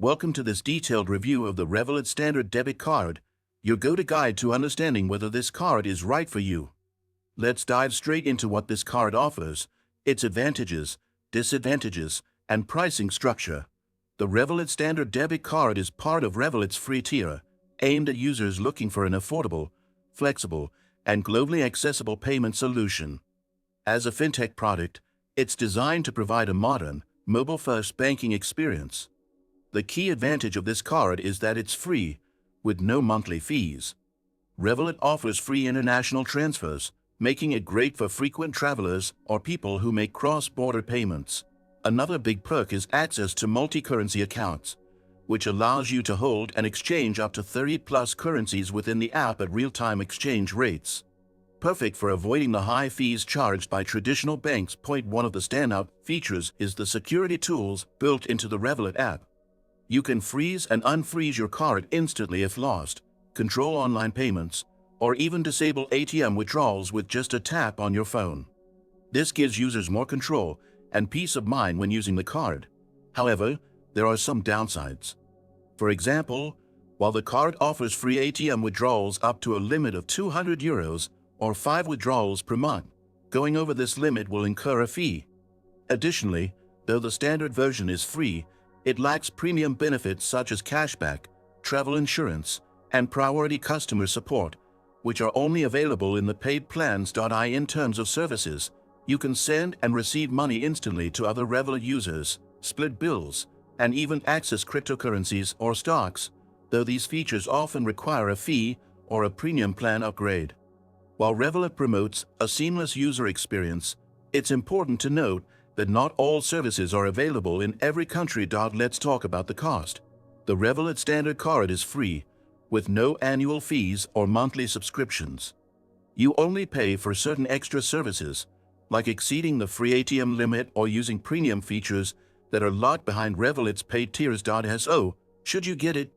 Welcome to this detailed review of the Revolut Standard Debit Card, your go-to guide to understanding whether this card is right for you. Let's dive straight into what this card offers, its advantages, disadvantages, and pricing structure. The Revolut Standard Debit Card is part of Revolut's free tier, aimed at users looking for an affordable, flexible, and globally accessible payment solution. As a fintech product, it's designed to provide a modern, mobile-first banking experience. The key advantage of this card is that it's free, with no monthly fees. Revolut offers free international transfers, making it great for frequent travelers or people who make cross-border payments. Another big perk is access to multi-currency accounts, which allows you to hold and exchange up to 30+ currencies within the app at real-time exchange rates. Perfect for avoiding the high fees charged by traditional banks. One of the standout features is the security tools built into the Revolut app. You can freeze and unfreeze your card instantly if lost, control online payments, or even disable ATM withdrawals with just a tap on your phone. This gives users more control and peace of mind when using the card. However, there are some downsides. For example, while the card offers free ATM withdrawals up to a limit of €200 or 5 withdrawals per month, going over this limit will incur a fee. Additionally, though the standard version is free, it lacks premium benefits such as cashback, travel insurance, and priority customer support, which are only available in the paid plans. In terms of services, you can send and receive money instantly to other Revolut users, split bills, and even access cryptocurrencies or stocks, though these features often require a fee or a premium plan upgrade. While Revolut promotes a seamless user experience, it's important to note that not all services are available in every country. Let's talk about the cost. The Revolut Standard Card is free, with no annual fees or monthly subscriptions. You only pay for certain extra services, like exceeding the free ATM limit or using premium features that are locked behind Revolut's paid tiers. So, should you get it?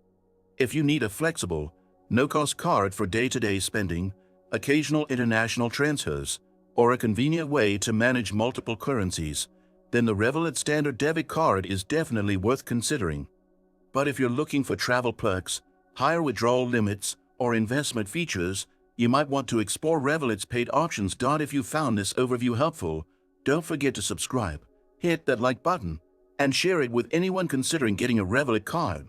If you need a flexible, no-cost card for day-to-day spending, occasional international transfers, or a convenient way to manage multiple currencies, then the Revolut Standard Debit Card is definitely worth considering. But if you're looking for travel perks, higher withdrawal limits, or investment features, you might want to explore Revolut's paid options. If you found this overview helpful, don't forget to subscribe, hit that like button, and share it with anyone considering getting a Revolut card.